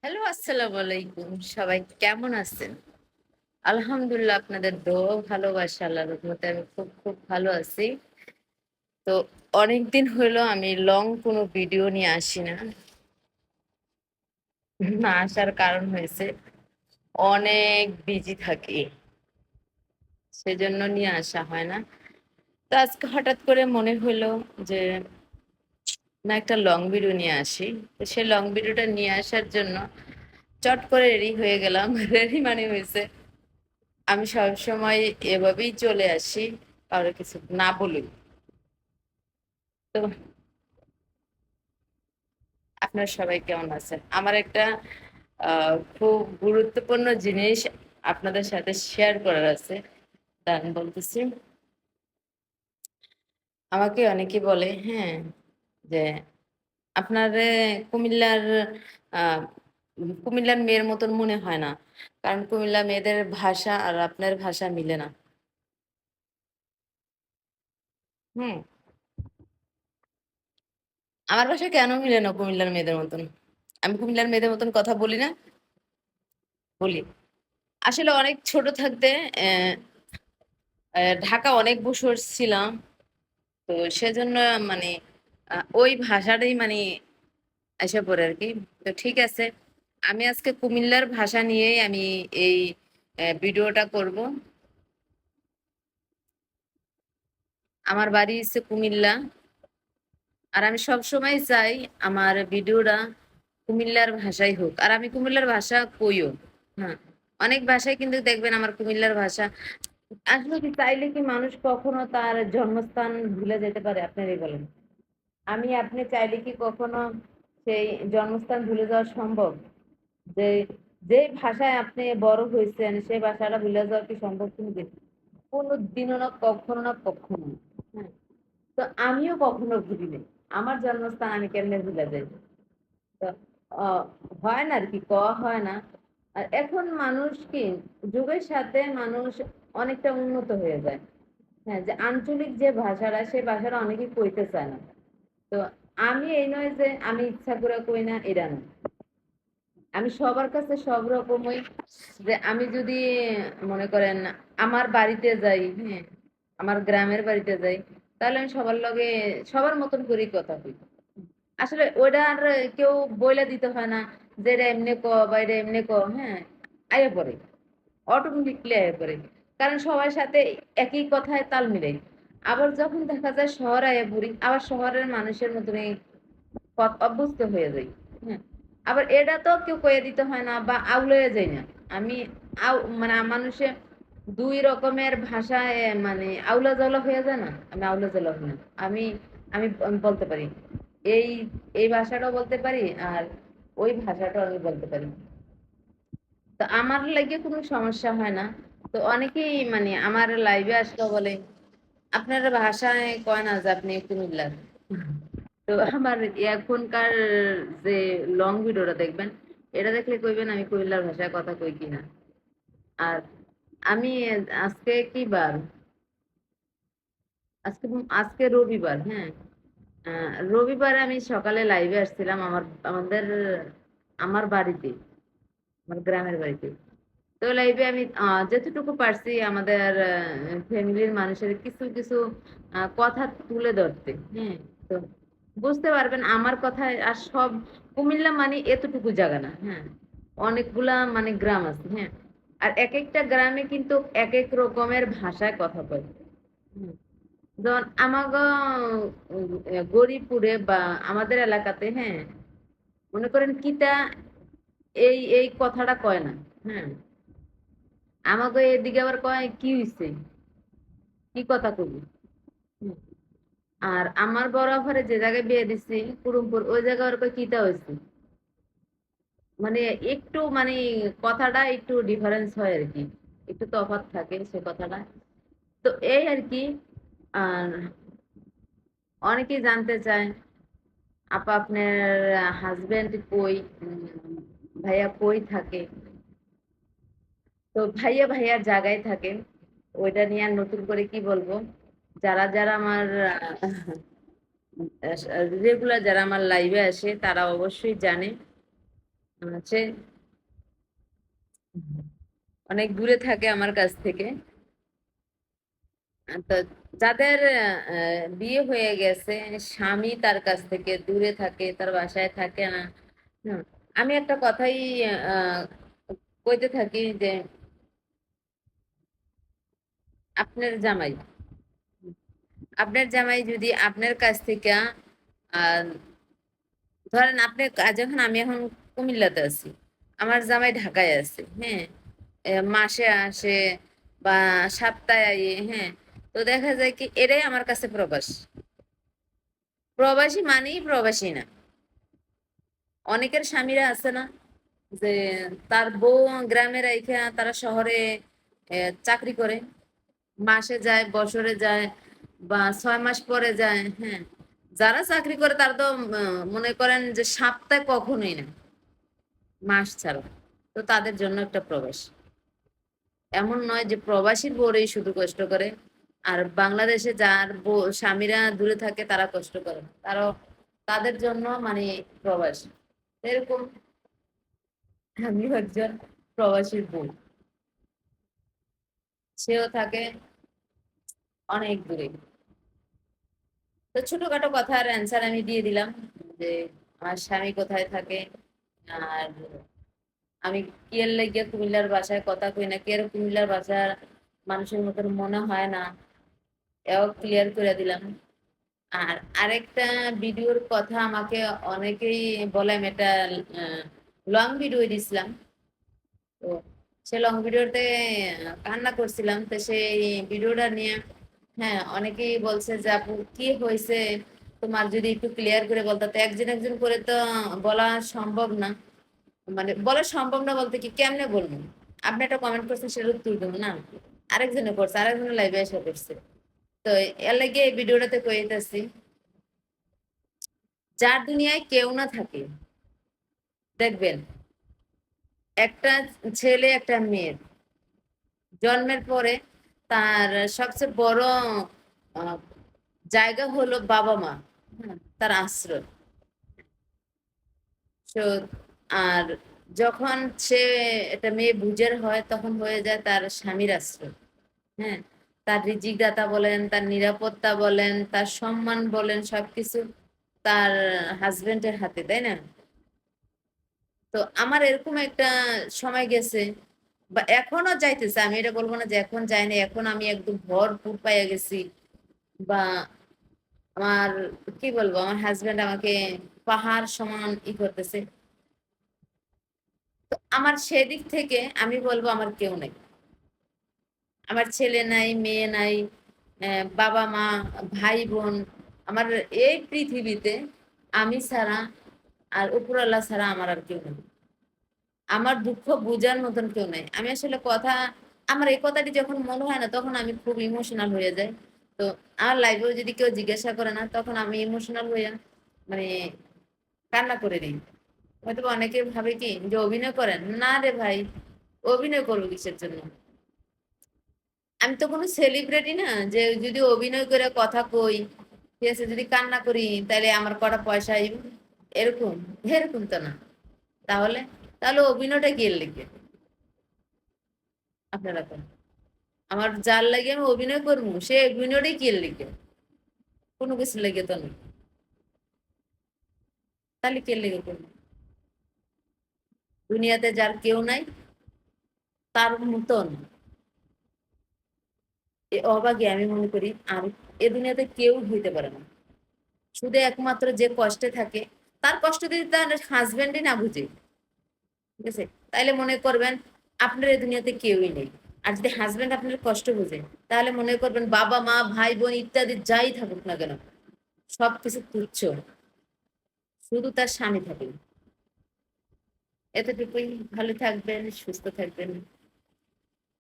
Hello, আসসালামু আলাইকুম। সবাই কেমন আছেন? আলহামদুলিল্লাহ, আপনাদের দোয়া ও ভালোবাসা আল্লাহর রহমতে আমি খুব, খুব ভালো আছি। তো অনেকদিন হইলো আমি লং কোনো ভিডিও নিয়ে আসি না। না আসার কারণ হয়েছে অনেক বিজি থাকি। সেজন্য নিয়ে আসা হয় না। তো আজকে হঠাৎ করে মনে হইলো যে না, একটা লং ভিডিও নিয়ে আসি। তো সেই লং ভিডিওটা নিয়ে আসার জন্য চট করে রেডি হয়ে গেলাম। রেডি মানে হয়েছে আমি সবসময় এভাবেই চলে আসি, কারো কিছু না বলি। তো আপনারা সবাই কেমন আছেন? আমার একটা খুব গুরুত্বপূর্ণ জিনিস আপনাদের সাথে শেয়ার করার আছে। তা আমি বলতেছি, আমাকে অনেকে বলে, হ্যাঁ, যে আপনারে কুমিল্লার আহ কুমিল্লার মেয়ের মতন মনে হয় না, কারণ কুমিল্লা মেয়েদের ভাষা আর আপনার ভাষা মিলে না। হুম। আমার ভাষা কেন মিলে না কুমিল্লার মেয়েদের মতন? আমি কুমিল্লার মেয়েদের মতন কথা বলি না? বলি। আসলে অনেক ছোট থাকতে আহ, ঢাকা অনেক বছর ছিলাম। তো সেজন্য মানে ওই ভাষাটাই মানে এসে পড়ে আর কি। তো ঠিক আছে, আমি আজকে কুমিল্লার ভাষা নিয়েই আমি এই ভিডিওটা করব। আমার বাড়ি হচ্ছে কুমিল্লা, আর আমি সব সময় চাই আমার ভিডিওটা কুমিল্লার ভাষাই হোক, আর আমি কুমিল্লার ভাষা কইও। হ্যাঁ, অনেক ভাষায় কিন্তু দেখবেন আমার কুমিল্লার ভাষা। আসলে কি চাইলে কি মানুষ কখনো তার জন্মস্থান ভুলে যেতে পারে? আপনারই বলেন। আপনি চাইলে কি কখনো সেই জন্মস্থান ভুলে যাওয়া সম্ভব? যে যে ভাষায় আপনি বড় হয়েছেন সেই ভাষাটা ভুলে যাওয়া কি সম্ভব? কোনদিন? কোনো দিনও না, কখনো না, কখনো না। হ্যাঁ। তো আমিও কখনো ভুলিনি আমার জন্মস্থান, আমি কেমনে ভুলে যাই? তো আহ, হয় না আর কি, কওয়া হয় না। আর এখন মানুষ কি, যুগের সাথে মানুষ অনেকটা উন্নত হয়ে যায়। হ্যাঁ, যে আঞ্চলিক যে ভাষাটা সেই ভাষাটা অনেকেই কইতে চায় না। তো আমি এই নয় যে আমি ইচ্ছা করে কই না, এটা না। আমি সবার কাছে সব রকমই, যে আমি যদি মনে করেন আমার বাড়িতে যাই, হ্যাঁ, আমার গ্রামের বাড়িতে যাই, তাহলে আমি সবার লগে সবার মতন করেই কথা কই। আসলে ওইটা আর কেউ বইলে দিতে হয় না যে এটা এমনি ক বা এটা এমনি ক। হ্যাঁ, আয়া পড়ে, অটোমেটিকলি আয়া পড়ে। কারণ সবার সাথে একই কথায় তাল মিলাই। আবার যখন দেখা যায় শহরে আয়া পড়ি, আবার শহরের মানুষের মতনই অভ্যস্ত হয়ে যাই। হ্যাঁ, আবার এটা তো কেউ কয়ে দিতে হয় না বা আউলয়ে যাই না। আমি মানে মানুষে দুই রকমের ভাষায় মানে আউলা জাউলা হয়ে যায় না, আমি আউলা জাউলা হই না। আমি আমি আমি বলতে পারি, এই এই ভাষাটাও বলতে পারি, আর ওই ভাষাটাও আমি বলতে পারি। তো আমার লাগে কোনো সমস্যা হয় না। তো অনেকেই মানে আমার লাইভে আসলে বলে, আপনার ভাষায় কয় না যে আপনি কুমিল্লার। তো আমার এখনকার যে লং ভিডিওটা দেখবেন, এটা দেখলে কইবেন আমি কুমিল্লার ভাষায় কথা কই কিনা। আর আমি আজকে কি বার? আজকে আজকে রবিবার। হ্যাঁ, রবিবারে আমি সকালে লাইভে আসছিলাম আমার বাড়িতে, আমার গ্রামের বাড়িতে। তো লাইভে আমি যতটুকু পারছি আমাদের ফ্যামিলির মানুষের কিছু কিছু কথা তুলে ধরতে। হ্যাঁ, তো বুঝতে পারবেন আমার কথায় আর সব কুমিল্লা মানে এতটুকু জায়গা না। হ্যাঁ, অনেকগুলা মানে গ্রাম আছে। হ্যাঁ, আর এক একটা গ্রামে কিন্তু এক এক রকমের ভাষায় কথা বলে। হুম। যেমন আমাগো গরিপুরে বা আমাদের এলাকাতে, হ্যাঁ, মনে করেন কিতা এই এই কথাটা কয় না। হ্যাঁ, আমাকে এদিকে আবার কয় কি হইছে, কি কথা কবি। হুম। আর আমার বড় ঘরে যে জায়গায় বিয়ে দিছি কুড়ুমপুর, ওই জায়গায় ওর কয় কিতা হয়েছে। মানে একটু মানে কথাটা একটু ডিফারেন্স হয় আর কি, একটু তফাৎ থাকে সে কথাটা। তো এই আর কি। আর অনেকেই জানতে চায়, আপা আপনার হাজবেন্ড কই, ভাইয়া কই থাকে? তো ভাইয়া ভাইয়ার জায়গায় থাকে। ওইটা নিয়ে আর নতুন করে কি বলবো। যারা যারা আমার রেগুলার যারা আমার লাইভে আসে তারা অবশ্যই জানে সে অনেক দূরে থাকে আমার কাছ থেকে। তো যাদের বিয়ে হয়ে গেছে, স্বামী তার কাছ থেকে দূরে থাকে, তার বাসায় থাকে না। হুম, আমি একটা কথাই আহ কইতে থাকি যে আপনার জামাই আপনার জামাই যদি আপনার কাছ থেকে আহ ধরেন আপনি যখন আমি এখন কুমিল্লাতে আছি, আমার জামাই ঢাকায় আছে, হ্যাঁ, মাসে আসে বা সপ্তাহে আইয়ে, হ্যাঁ। তো দেখা যায় কি এরাই আমার কাছে প্রবাস। প্রবাসী মানেই প্রবাসী না। অনেকের স্বামীরা আছে না, যে তার বউ গ্রামে রাইখা তারা শহরে চাকরি করে, মাসে যায়, বছরে যায়, বা 6 মাস পরে যায়, হ্যাঁ। যারা চাকরি করে তারা তো মনে করেন যে সপ্তাহে কখনোই না, মাস ছাড়া। তো তাদের জন্য একটা প্রবাস। এমন নয় যে প্রবাসীর বউরাই শুধু কষ্ট করে, আর বাংলাদেশে যার স্বামীরা দূরে থাকে তারা কষ্ট করে না, তারাও তাদের জন্য মানে প্রবাস। এরকম আমিও একজন প্রবাসীর বউ। সেও থাকে অনেক দূরে। তো ছোটখাটো কথার অ্যান্সার আমি দিয়ে দিলাম যে আমার স্বামী কোথায় থাকে, আর আমি কিয়ের লেগে কুমিল্লার ভাষায় কথা কই না, কি আর কুমিল্লার ভাষার মানুষের মতন মনে হয় না, এও ক্লিয়ার করে দিলাম। আর আরেকটা ভিডিওর কথা আমাকে অনেকেই বলে, আমি একটা লং ভিডিও দিছিলাম। তো সে লং ভিডিওতে কান্না করছিলাম, তো সেই ভিডিওটা নিয়ে, হ্যাঁ, অনেকেই বলছে যে আপু কি হয়েছে, তোমার যদি একটু ক্লিয়ার করে বলতো। তো একজন একজন করে তো বলা সম্ভব না, মানে বলা সম্ভব না বলতে কি কেমনে বলবো। আপনি একটা কমেন্ট করছেন, সেটা উত্তর দেবো না, আরেকজনে করছে, আরেকজনের লাইভে এসে করছে। তো এর লাগে এই ভিডিওটাতে কইতেছি, যার দুনিয়ায় কেউ না থাকে, দেখবেন একটা ছেলে একটা মেয়ের জন্মের পরে তার সবচেয়ে বড় আহ, জায়গা হলো বাবা মা, হ্যাঁ, তার আশ্রয়। So, আর যখন সে একটা মেয়ে বুঝের হয়, তখন হয়ে যায় তার স্বামীর আশ্রয়, হ্যাঁ। তার রিজিক দাতা বলেন, তার নিরাপত্তা বলেন, তার সম্মান বলেন, সবকিছু তার হাজবেন্ডের হাতে, তাই না? তো আমার এরকম একটা সময় গেছে, বা এখনো যাইতেছে, আমি এটা বলবো না যে এখন যায়নি, এখন আমি একদম ভরপুর পাইয়া গেছি, বা আমার কি বলবো, আমার হাজবেন্ড আমাকে পাহাড় সমান করতেছে। তো আমার সেদিক থেকে আমি বলবো আমার কেউ নেই, আমার ছেলে নাই, মেয়ে নাই, বাবা মা, ভাই বোন, আমার এই পৃথিবীতে আমি ছাড়া আর উপরওয়ালা ছাড়া আমার আর কেউ নেই। আমার দুঃখ বোঝার মতন কেউ নাই। আমি আসলে কথা, আমার এই কথাটি যখন মনে হয় না, তখন আমি খুব ইমোশনাল হয়ে যাই। তো আমার লাইফেও যদি কেউ জিজ্ঞাসা করে না, তখন আমি ইমোশনাল হইয়া মানে কান্না করে দিই। হয়তো বা অনেকে ভাবে কি যে অভিনয় করেন, না রে ভাই, অভিনয় করবো কিসের জন্য? আমি তো কোনো সেলিব্রিটি না যে যদি অভিনয় করে কথা কই, ঠিক আছে, যদি কান্না করি তাহলে আমার কটা পয়সা আইব, এরকম এরকম তো না। তাহলে তাহলে অভিনয়টা কি লিখে আপনারা করেন? আমার যার লাগে আমি অভিনয় করবো, সে অভিনয়টাই কি লিখে, কোনো কিছু লেগে তো না। তাহলে কে লেগে করবো? দুনিয়াতে যার কেউ নাই, তার মতন অবাগে আমি মনে করি আর এ দুনিয়াতে কেউ হইতে পারে না। শুধু একমাত্র যে কষ্টে থাকে, তার কষ্ট যদি তার হাজবেন্ডই না বুঝে, ঠিক আছে, তাইলে মনে করবেন আপনার এই দুনিয়াতে কেউই নেই। আর যদি হাজবেন্ড আপনার কষ্ট বুঝে, তাহলে মনে করবেন বাবা মা ভাই বোন ইত্যাদি যাই থাকুক না কেন, সবকিছু তুচ্ছ, শুধু তার স্বামী থাকে। এতটুকুই। ভালো থাকবেন, সুস্থ থাকবেন।